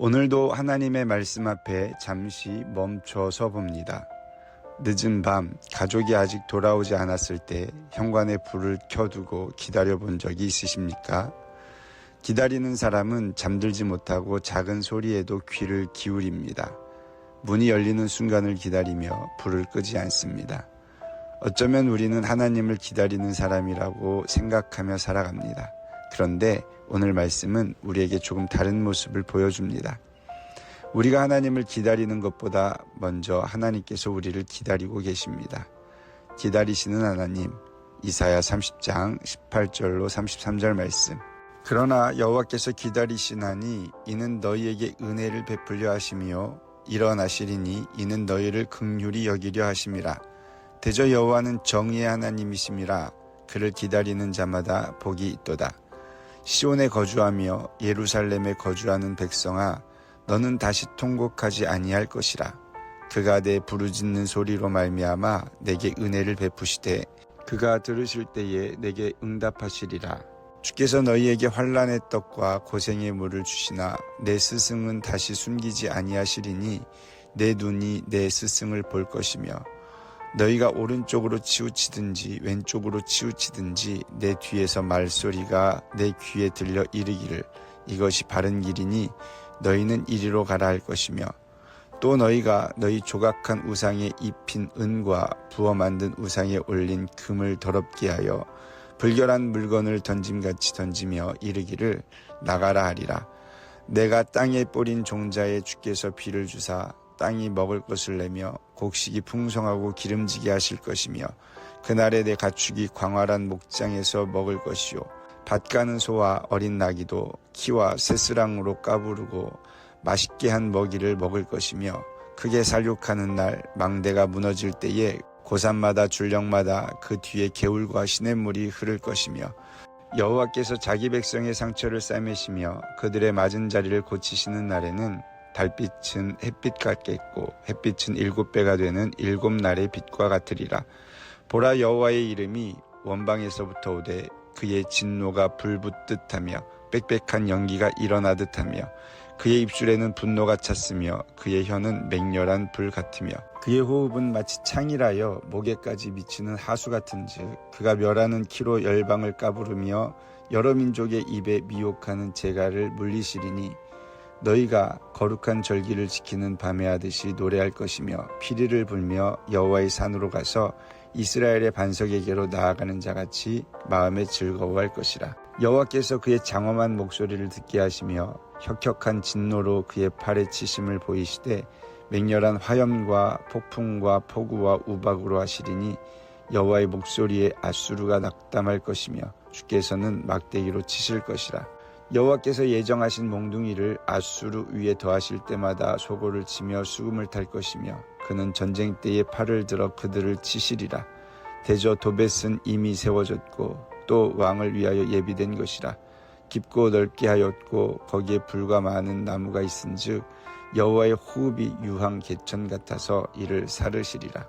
오늘도 하나님의 말씀 앞에 잠시 멈춰서 봅니다. 늦은 밤 가족이 아직 돌아오지 않았을 때 현관에 불을 켜두고 기다려본 적이 있으십니까? 기다리는 사람은 잠들지 못하고 작은 소리에도 귀를 기울입니다. 문이 열리는 순간을 기다리며 불을 끄지 않습니다. 어쩌면 우리는 하나님을 기다리는 사람이라고 생각하며 살아갑니다. 그런데 오늘 말씀은 우리에게 조금 다른 모습을 보여줍니다. 우리가 하나님을 기다리는 것보다 먼저 하나님께서 우리를 기다리고 계십니다. 기다리시는 하나님, 이사야 30장 18절로 33절 말씀. 그러나 여호와께서 기다리시나니 이는 너희에게 은혜를 베풀려 하시며 일어나시리니 이는 너희를 긍휼히 여기려 하심이라. 대저 여호와는 정의의 하나님이심이라. 그를 기다리는 자마다 복이 있도다. 시온에 거주하며 예루살렘에 거주하는 백성아, 너는 다시 통곡하지 아니할 것이라. 그가 내 부르짖는 소리로 말미암아 내게 은혜를 베푸시되 그가 들으실 때에 내게 응답하시리라. 주께서 너희에게 환난의 떡과 고생의 물을 주시나 내 스승은 다시 숨기지 아니하시리니 내 눈이 내 스승을 볼 것이며 너희가 오른쪽으로 치우치든지 왼쪽으로 치우치든지 내 뒤에서 말소리가 내 귀에 들려 이르기를 이것이 바른 길이니 너희는 이리로 가라 할 것이며 또 너희가 너희 조각한 우상에 입힌 은과 부어 만든 우상에 올린 금을 더럽게 하여 불결한 물건을 던짐같이 던지며 이르기를 나가라 하리라. 내가 땅에 뿌린 종자에 주께서 비를 주사 땅이 먹을 것을 내며 곡식이 풍성하고 기름지게 하실 것이며 그날에 내 가축이 광활한 목장에서 먹을 것이요 밭 가는 소와 어린 나귀도 키와 새스랑으로 까부르고 맛있게 한 먹이를 먹을 것이며 크게 살육하는 날 망대가 무너질 때에 고산마다 줄령마다 그 뒤에 개울과 시냇물이 흐를 것이며 여호와께서 자기 백성의 상처를 싸매시며 그들의 맞은 자리를 고치시는 날에는 달빛은 햇빛 같겠고 햇빛은 7배가 되는 7날의 빛과 같으리라. 보라, 여호와의 이름이 원방에서부터 오되 그의 진노가 불붙듯 하며 빽빽한 연기가 일어나듯 하며 그의 입술에는 분노가 찼으며 그의 혀는 맹렬한 불 같으며 그의 호흡은 마치 창이라여 목에까지 미치는 하수 같은즉 그가 멸하는 키로 열방을 까부르며 여러 민족의 입에 미혹하는 재갈을 물리시리니 너희가 거룩한 절기를 지키는 밤에 하듯이 노래할 것이며 피리를 불며 여호와의 산으로 가서 이스라엘의 반석에게로 나아가는 자같이 마음에 즐거워할 것이라. 여호와께서 그의 장엄한 목소리를 듣게 하시며 혁혁한 진노로 그의 팔에 치심을 보이시되 맹렬한 화염과 폭풍과 폭우와 우박으로 하시리니 여호와의 목소리에 앗수르가 낙담할 것이며 주께서는 막대기로 치실 것이라. 여호와께서 예정하신 몽둥이를 앗수르 위에 더하실 때마다 소고를 치며 수금을 탈 것이며 그는 전쟁 때에 팔을 들어 그들을 치시리라. 대저 도벳은 이미 세워졌고 또 왕을 위하여 예비된 것이라. 깊고 넓게 하였고 거기에 불과 많은 나무가 있은즉 여호와의 호흡이 유황 개천 같아서 이를 사르시리라.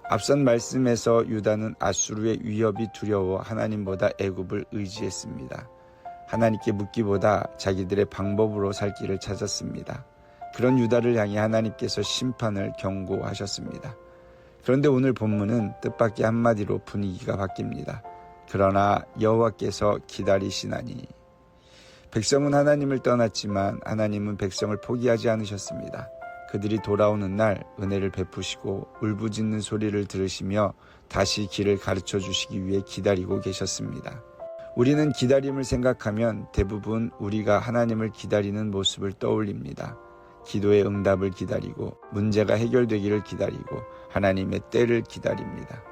앞선 말씀에서 유다는 앗수르의 위협이 두려워 하나님보다 애굽을 의지했습니다. 하나님께 묻기보다 자기들의 방법으로 살 길을 찾았습니다. 그런 유다를 향해 하나님께서 심판을 경고하셨습니다. 그런데 오늘 본문은 뜻밖의 한마디로 분위기가 바뀝니다. 그러나 여호와께서 기다리시나니. 백성은 하나님을 떠났지만 하나님은 백성을 포기하지 않으셨습니다. 그들이 돌아오는 날 은혜를 베푸시고 울부짖는 소리를 들으시며 다시 길을 가르쳐 주시기 위해 기다리고 계셨습니다. 우리는 기다림을 생각하면 대부분 우리가 하나님을 기다리는 모습을 떠올립니다. 기도의 응답을 기다리고 문제가 해결되기를 기다리고 하나님의 때를 기다립니다.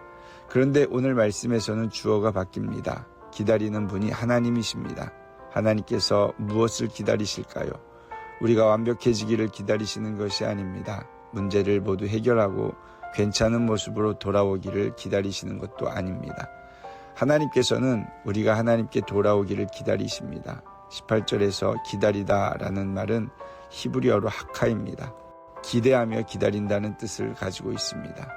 그런데 오늘 말씀에서는 주어가 바뀝니다. 기다리는 분이 하나님이십니다. 하나님께서 무엇을 기다리실까요? 우리가 완벽해지기를 기다리시는 것이 아닙니다. 문제를 모두 해결하고 괜찮은 모습으로 돌아오기를 기다리시는 것도 아닙니다. 하나님께서는 우리가 하나님께 돌아오기를 기다리십니다. 18절에서 기다리다 라는 말은 히브리어로 하카입니다. 기대하며 기다린다는 뜻을 가지고 있습니다.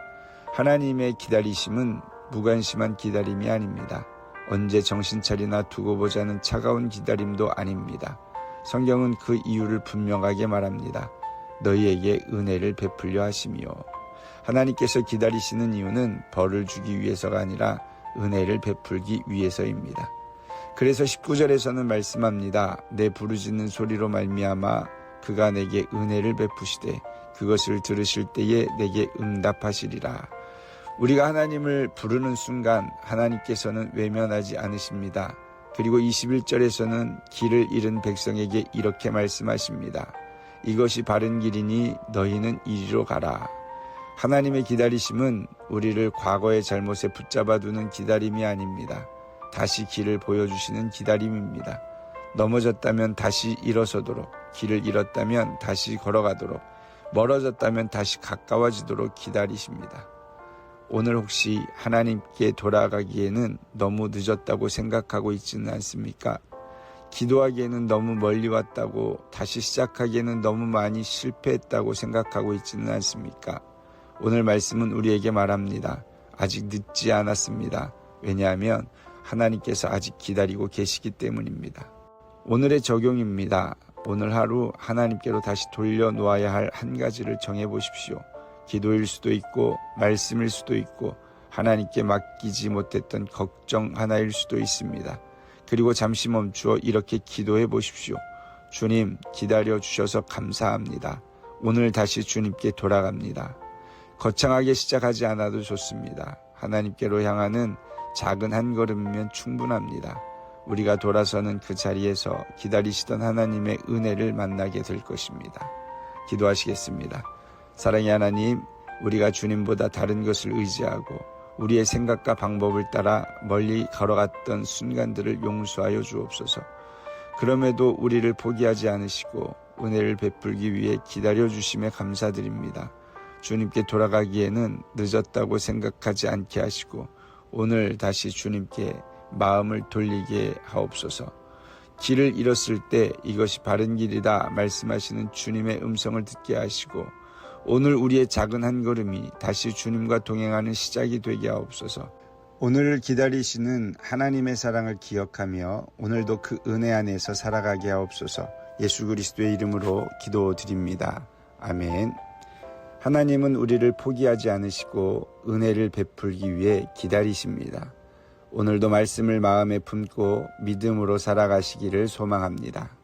하나님의 기다리심은 무관심한 기다림이 아닙니다. 언제 정신 차리나 두고 보자는 차가운 기다림도 아닙니다. 성경은 그 이유를 분명하게 말합니다. 너희에게 은혜를 베풀려 하심이요. 하나님께서 기다리시는 이유는 벌을 주기 위해서가 아니라 은혜를 베풀기 위해서입니다. 그래서 19절에서는 말씀합니다. 내 부르짖는 소리로 말미암아 그가 내게 은혜를 베푸시되 그것을 들으실 때에 내게 응답하시리라. 우리가 하나님을 부르는 순간 하나님께서는 외면하지 않으십니다. 그리고 21절에서는 길을 잃은 백성에게 이렇게 말씀하십니다. 이것이 바른 길이니 너희는 이리로 가라. 하나님의 기다리심은 우리를 과거의 잘못에 붙잡아두는 기다림이 아닙니다. 다시 길을 보여주시는 기다림입니다. 넘어졌다면 다시 일어서도록, 길을 잃었다면 다시 걸어가도록, 멀어졌다면 다시 가까워지도록 기다리십니다. 오늘 혹시 하나님께 돌아가기에는 너무 늦었다고 생각하고 있지는 않습니까? 기도하기에는 너무 멀리 왔다고, 다시 시작하기에는 너무 많이 실패했다고 생각하고 있지는 않습니까? 오늘 말씀은 우리에게 말합니다. 아직 늦지 않았습니다. 왜냐하면 하나님께서 아직 기다리고 계시기 때문입니다. 오늘의 적용입니다. 오늘 하루 하나님께로 다시 돌려놓아야 할 한 가지를 정해보십시오. 기도일 수도 있고 말씀일 수도 있고 하나님께 맡기지 못했던 걱정 하나일 수도 있습니다. 그리고 잠시 멈추어 이렇게 기도해 보십시오. 주님, 기다려 주셔서 감사합니다. 오늘 다시 주님께 돌아갑니다. 거창하게 시작하지 않아도 좋습니다. 하나님께로 향하는 작은 한 걸음이면 충분합니다. 우리가 돌아서는 그 자리에서 기다리시던 하나님의 은혜를 만나게 될 것입니다. 기도하시겠습니다. 사랑의 하나님, 우리가 주님보다 다른 것을 의지하고 우리의 생각과 방법을 따라 멀리 걸어갔던 순간들을 용서하여 주옵소서. 그럼에도 우리를 포기하지 않으시고 은혜를 베풀기 위해 기다려주심에 감사드립니다. 주님께 돌아가기에는 늦었다고 생각하지 않게 하시고 오늘 다시 주님께 마음을 돌리게 하옵소서. 길을 잃었을 때 이것이 바른 길이다 말씀하시는 주님의 음성을 듣게 하시고 오늘 우리의 작은 한 걸음이 다시 주님과 동행하는 시작이 되게 하옵소서. 오늘을 기다리시는 하나님의 사랑을 기억하며 오늘도 그 은혜 안에서 살아가게 하옵소서. 예수 그리스도의 이름으로 기도드립니다. 아멘. 하나님은 우리를 포기하지 않으시고 은혜를 베풀기 위해 기다리십니다. 오늘도 말씀을 마음에 품고 믿음으로 살아가시기를 소망합니다.